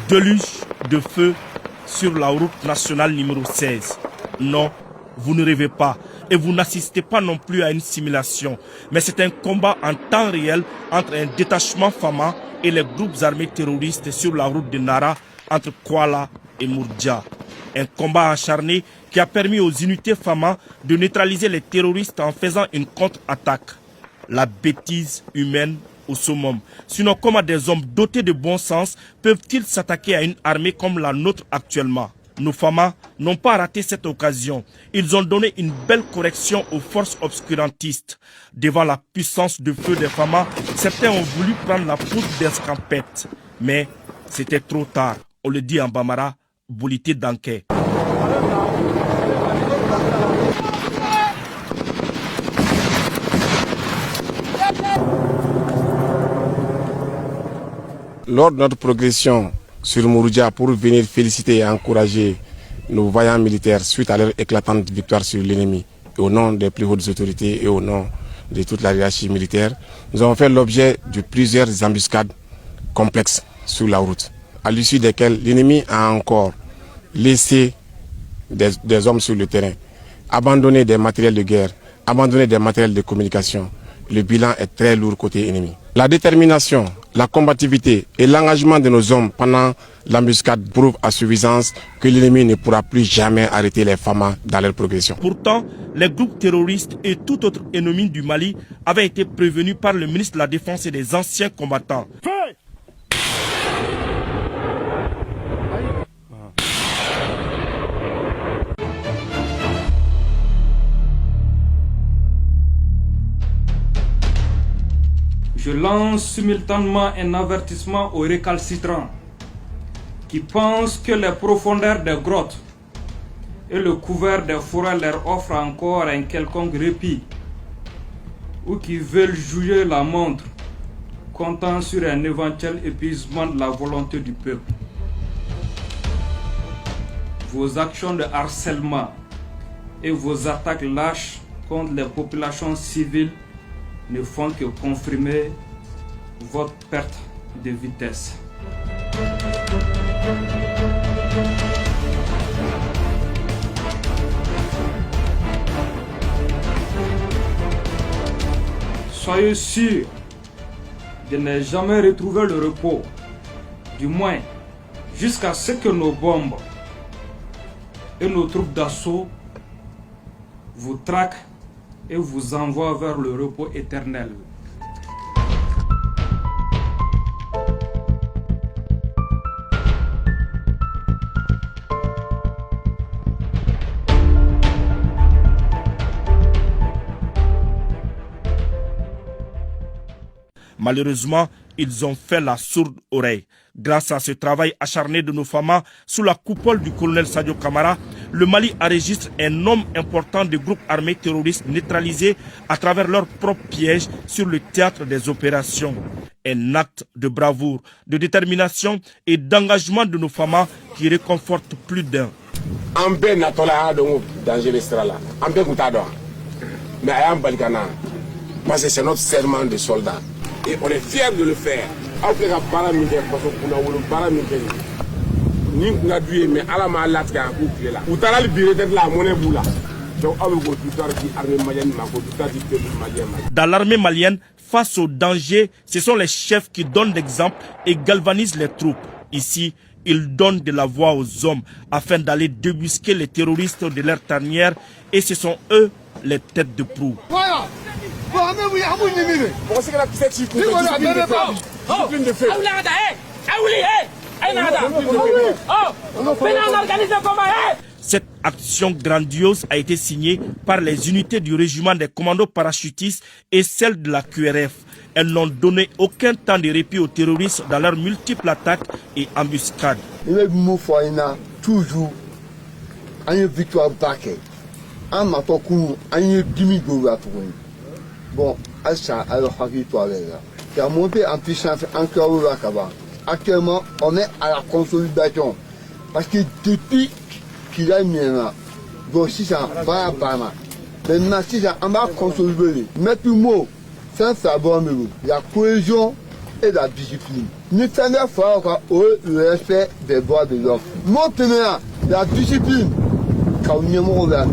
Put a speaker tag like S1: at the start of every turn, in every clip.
S1: Déluge de feu sur la route nationale numéro 16. Non, vous ne rêvez pas et vous n'assistez pas non plus à une simulation. Mais c'est un combat en temps réel entre un détachement Fama et les groupes armés terroristes sur la route de Nara entre Kuala et Mourdja. Un combat acharné qui a permis aux unités Fama de neutraliser les terroristes en faisant une contre-attaque. La bêtise humaine au summum. Sinon, comment des hommes dotés de bon sens peuvent-ils s'attaquer à une armée comme la nôtre actuellement? Nos Fama n'ont pas raté cette occasion. Ils ont donné une belle correction aux forces obscurantistes. Devant la puissance de feu des Fama, certains ont voulu prendre la poudre d'escampette. Mais c'était trop tard. On le dit en Bambara, Bolité Danké.
S2: Lors de notre progression sur Mourdja pour venir féliciter et encourager nos vaillants militaires suite à leur éclatante victoire sur l'ennemi, et au nom des plus hautes autorités et au nom de toute la hiérarchie militaire, nous avons fait l'objet de plusieurs embuscades complexes sur la route, à l'issue desquelles l'ennemi a encore laissé des hommes sur le terrain, abandonné des matériels de guerre, abandonné des matériels de communication. Le bilan est très lourd côté ennemi. La détermination, la combativité et l'engagement de nos hommes pendant l'embuscade prouvent à suffisance que l'ennemi ne pourra plus jamais arrêter les Fama dans leur progression.
S1: Pourtant, les groupes terroristes et tout autre ennemi du Mali avaient été prévenus par le ministre de la Défense et des anciens combattants.
S3: Je lance simultanément un avertissement aux récalcitrants qui pensent que les profondeurs des grottes et le couvert des forêts leur offrent encore un quelconque répit ou qui veulent jouer la montre comptant sur un éventuel épuisement de la volonté du peuple. Vos actions de harcèlement et vos attaques lâches contre les populations civiles ne font que confirmer votre perte de vitesse. Soyez sûrs de ne jamais retrouver le repos, du moins jusqu'à ce que nos bombes et nos troupes d'assaut vous traquent et vous envoie vers le repos éternel.
S1: Malheureusement, ils ont fait la sourde oreille. Grâce à ce travail acharné de nos Fama, sous la coupole du colonel Sadio Kamara, le Mali enregistre un nombre important de groupes armés terroristes neutralisés à travers leurs propres pièges sur le théâtre des opérations. Un acte de bravoure, de détermination et d'engagement de nos Fama qui réconforte plus d'un.
S2: Parce que c'est notre serment de soldats. Et on est fiers de le faire.
S1: Dans l'armée malienne, face au danger, ce sont les chefs qui donnent l'exemple et galvanisent les troupes. Ici, ils donnent de la voix aux hommes afin d'aller débusquer les terroristes de leur tanière et ce sont eux les têtes de proue. Cette action grandiose a été signée par les unités du régiment des commandos parachutistes et celles de la QRF. Elles n'ont donné aucun temps de répit aux terroristes dans leurs multiples attaques et embuscades.
S4: Toujours, une victoire baquée. Un matin, un demi bon, ça, alors, il a monté en puissance encore là. Actuellement, on est à la consolidation. Parce que depuis qu'il a mis là, bon, si ça va pas mal. Maintenant, si ça, on va consolider. Mais tout le mot, ça va bon, la cohésion et la discipline. Nous tenons fort le respect des droits de l'homme. Maintenant, la discipline, quand nous sommes là,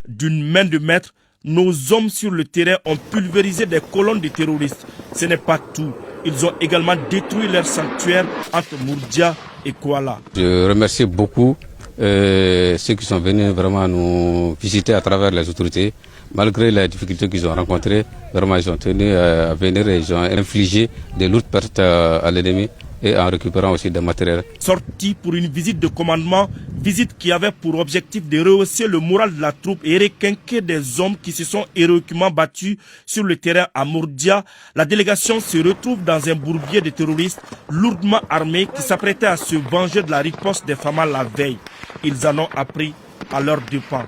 S1: d'une main de maître, nos hommes sur le terrain ont pulvérisé des colonnes de terroristes. Ce n'est pas tout. Ils ont également détruit leur sanctuaire entre Mourdia et Kouala.
S5: Je remercie beaucoup ceux qui sont venus vraiment nous visiter à travers les autorités. Malgré les difficultés qu'ils ont rencontrées, vraiment ils ont tenu à venir et ils ont infligé de lourdes pertes à l'ennemi et en récupérant aussi des matériels.
S1: Sorti pour une visite de commandement, visite qui avait pour objectif de rehausser le moral de la troupe et requinquer des hommes qui se sont héroïquement battus sur le terrain à Mourdia, la délégation se retrouve dans un bourbier de terroristes lourdement armés qui s'apprêtaient à se venger de la riposte des Famas la veille. Ils en ont appris à leurs dépens.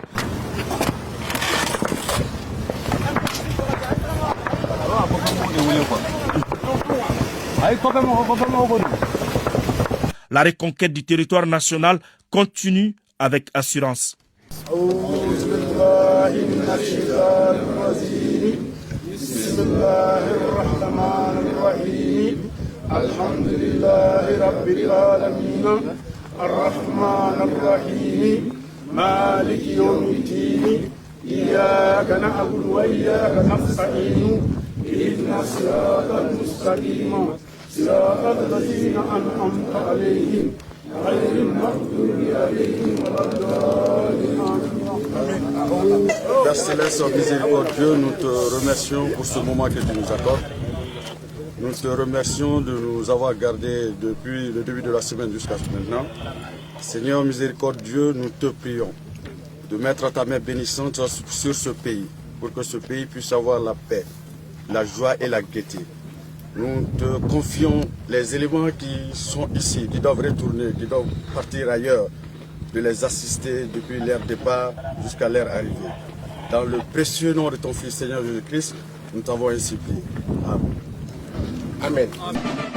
S1: La reconquête du territoire national continue avec assurance.
S6: Père Céleste, miséricordieux, nous te remercions pour ce moment que tu nous accordes. Nous te remercions de nous avoir gardés depuis le début de la semaine jusqu'à maintenant. Seigneur miséricordieux, nous te prions de mettre ta main bénissante sur ce pays, pour que ce pays puisse avoir la paix, la joie et la gaieté. Nous te confions les éléments qui sont ici, qui doivent retourner, qui doivent partir ailleurs, de les assister depuis leur départ jusqu'à leur arrivée. Dans le précieux nom de ton Fils Seigneur Jésus-Christ, nous t'avons ainsi prié. Amen. Amen.